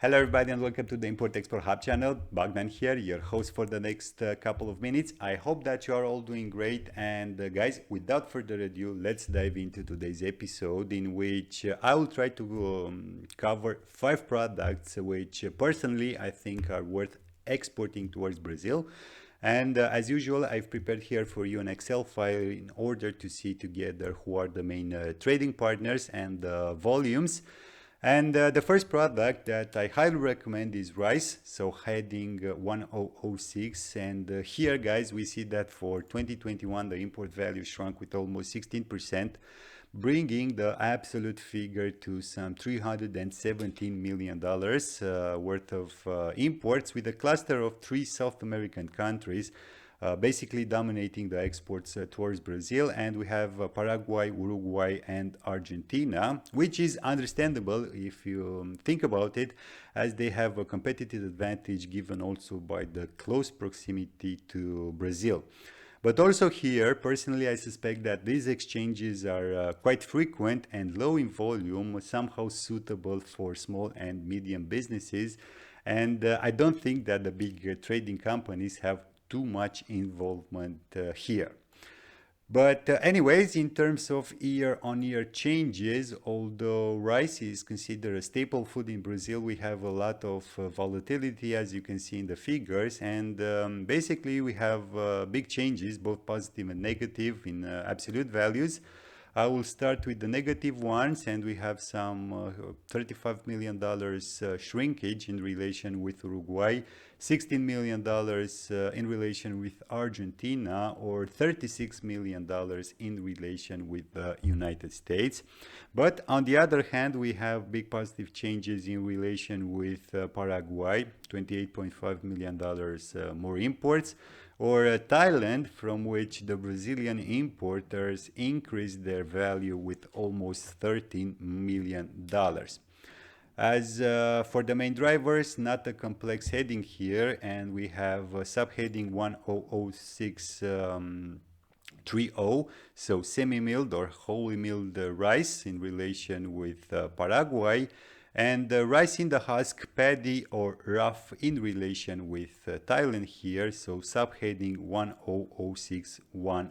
Hello everybody and welcome to the Import Export Hub channel. Bogdan here, your host for the next couple of minutes. I hope that you are all doing great, and guys, without further ado, let's dive into today's episode in which I will try to cover 5 products which personally I think are worth exporting towards Brazil. And as usual, I've prepared here for you an Excel file in order to see together who are the main trading partners and volumes. And the first product that I highly recommend is rice, so heading 1006. And here, guys, we see that for 2021, the import value shrunk with almost 16%, bringing the absolute figure to some $317 million worth of imports, with a cluster of 3 South American countries basically dominating the exports towards Brazil. And we have Paraguay, Uruguay, and Argentina, which is understandable if you think about it, as they have a competitive advantage given also by the close proximity to Brazil. But also here, personally, I suspect that these exchanges are quite frequent and low in volume, somehow suitable for small and medium businesses. And I don't think that the big trading companies have too much involvement here. But anyways, in terms of year-on-year changes, although rice is considered a staple food in Brazil, we have a lot of volatility, as you can see in the figures. And basically, we have big changes, both positive and negative in absolute values. I will start with the negative ones, and we have some $35 million shrinkage in relation with Uruguay, $16 million in relation with Argentina, or $36 million in relation with the United States. But on the other hand, we have big positive changes in relation with Paraguay, $28.5 million more imports, or Thailand, from which the Brazilian importers increased their value with almost $13 million. As for the main drivers, not a complex heading here, and we have subheading 100630, so semi-milled or wholly milled rice in relation with Paraguay, and rice in the husk, paddy or rough, in relation with Thailand here, so subheading 100610.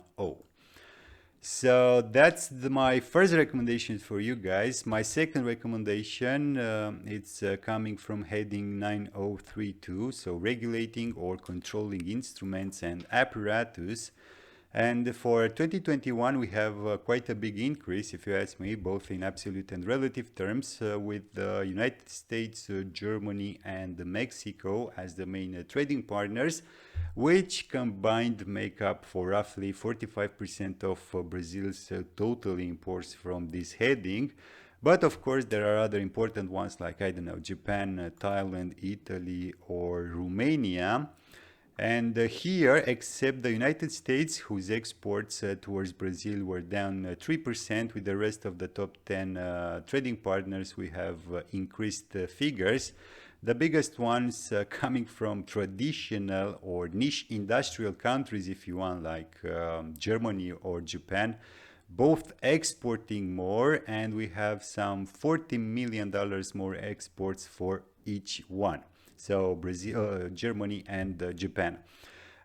So that's my first recommendation for you guys. My second recommendation, it's coming from heading 9032, so regulating or controlling instruments and apparatus. And for 2021, we have quite a big increase, if you ask me, both in absolute and relative terms, with the United States, Germany, and Mexico as the main trading partners, which combined make up for roughly 45% of Brazil's total imports from this heading. But of course, there are other important ones like, I don't know, Japan, Thailand, Italy, or Romania. And here, except the United States, whose exports towards Brazil were down 3%, with the rest of the top 10 trading partners, we have increased figures. The biggest ones coming from traditional or niche industrial countries, if you want, like Germany or Japan, both exporting more, and we have some $40 million more exports for each one. So Brazil, Germany, and Japan.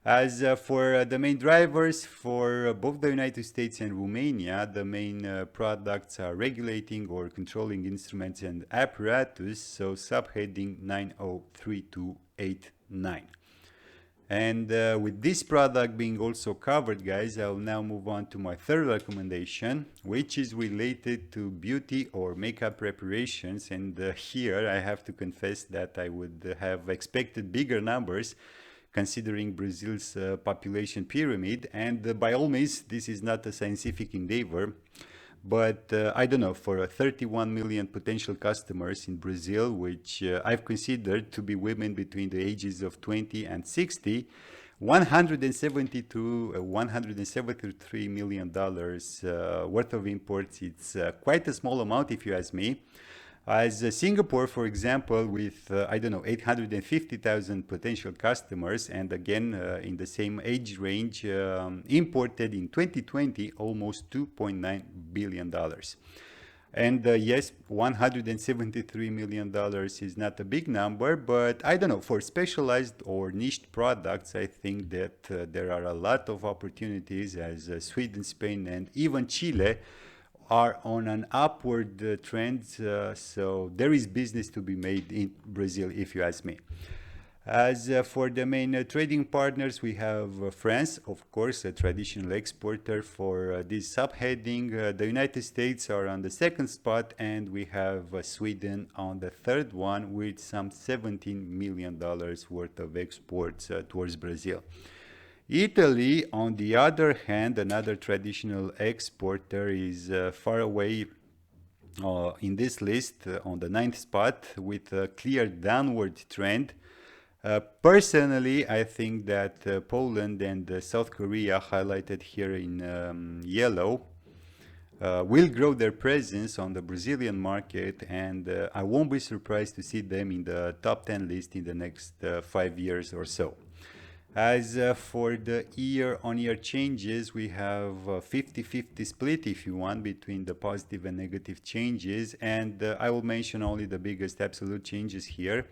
As for the main drivers for both the United States and Romania, the main products are regulating or controlling instruments and apparatus, so subheading 903289. And with this product being also covered, guys, I'll now move on to my third recommendation, which is related to beauty or makeup preparations. And here I have to confess that I would have expected bigger numbers considering Brazil's population pyramid. And by all means, this is not a scientific endeavor. But I don't know, for 31 million potential customers in Brazil, which I've considered to be women between the ages of 20 and 60, $173 million worth of imports, it's quite a small amount if you ask me. As Singapore, for example, with, I don't know, 850,000 potential customers, and again, in the same age range, imported in 2020 almost $2.9 billion. And yes, $173 million is not a big number, but I don't know, for specialized or niched products, I think that there are a lot of opportunities, as Sweden, Spain, and even Chile are on an upward trend. So there is business to be made in Brazil, if you ask me. As for the main trading partners, we have France, of course, a traditional exporter for this subheading. The United States are on the second spot, and we have Sweden on the third one with some $17 million worth of exports towards Brazil. Italy, on the other hand, another traditional exporter, is far away in this list on the ninth spot with a clear downward trend. Personally, I think that Poland and South Korea, highlighted here in yellow, will grow their presence on the Brazilian market, and I won't be surprised to see them in the top 10 list in the next 5 years or so. As for the year-on-year changes, we have a 50-50 split, if you want, between the positive and negative changes, and I will mention only the biggest absolute changes here.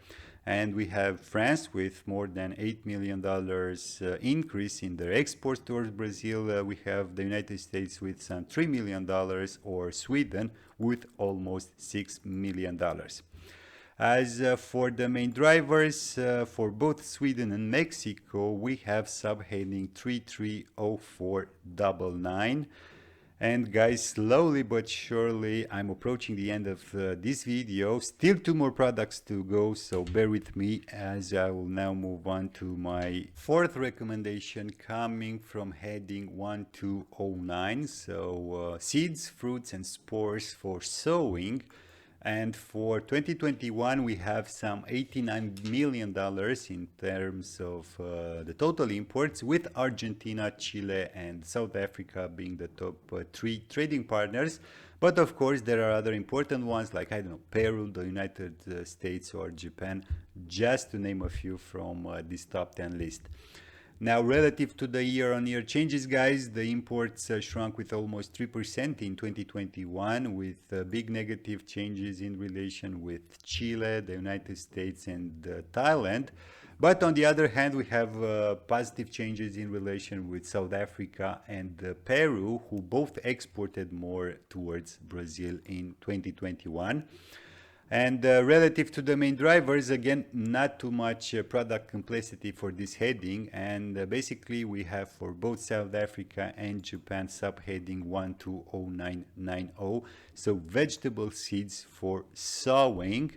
And we have France with more than $8 million increase in their exports towards Brazil. We have the United States with some $3 million, or Sweden with almost $6 million. As for the main drivers, for both Sweden and Mexico, we have subheading 330499. And guys, slowly but surely, I'm approaching the end of this video. Still 2 more products to go, so bear with me as I will now move on to my fourth recommendation, coming from heading 1209. So seeds, fruits, and spores for sowing. And for 2021, we have some $89 million in terms of the total imports, with Argentina, Chile, and South Africa being the top 3 trading partners. But of course, there are other important ones like, I don't know, Peru, the United States, or Japan, just to name a few from this top 10 list. Now, relative to the year-on-year changes, guys, the imports shrunk with almost 3% in 2021, with big negative changes in relation with Chile, the United States, and Thailand. But on the other hand, we have positive changes in relation with South Africa and Peru, who both exported more towards Brazil in 2021. And relative to the main drivers, again, not too much product complexity for this heading. And basically, we have for both South Africa and Japan subheading 120990. So vegetable seeds for sowing.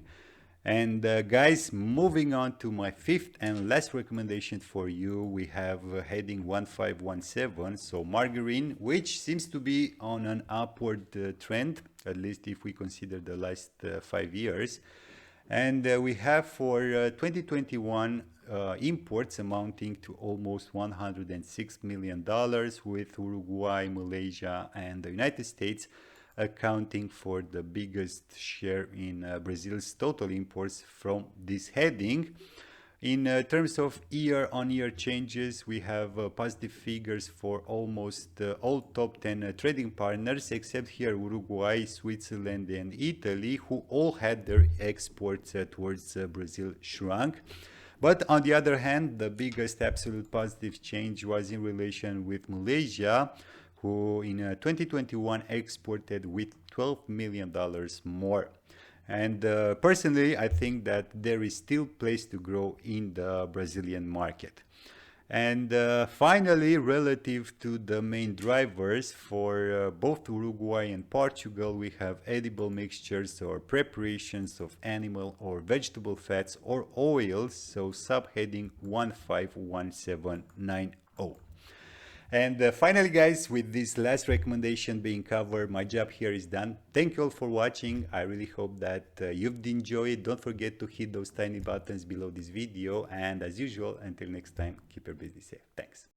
And guys, moving on to my fifth and last recommendation for you, we have heading 1517, so margarine, which seems to be on an upward trend, at least if we consider the last 5 years. And we have for 2021 imports amounting to almost $106 million, with Uruguay, Malaysia, and the United States accounting for the biggest share in Brazil's total imports from this heading. In terms of year-on-year changes, we have positive figures for almost all top 10 trading partners, except here Uruguay, Switzerland, and Italy, who all had their exports towards Brazil shrunk. But on the other hand, the biggest absolute positive change was in relation with Malaysia, who in 2021 exported with $12 million more. And personally, I think that there is still place to grow in the Brazilian market. And finally, relative to the main drivers for both Uruguay and Portugal, we have edible mixtures or preparations of animal or vegetable fats or oils, so subheading 151790. And finally, guys, with this last recommendation being covered, my job here is done. Thank you all for watching. I really hope that you've enjoyed. Don't forget to hit those tiny buttons below this video. And as usual, until next time, keep your business safe. Thanks.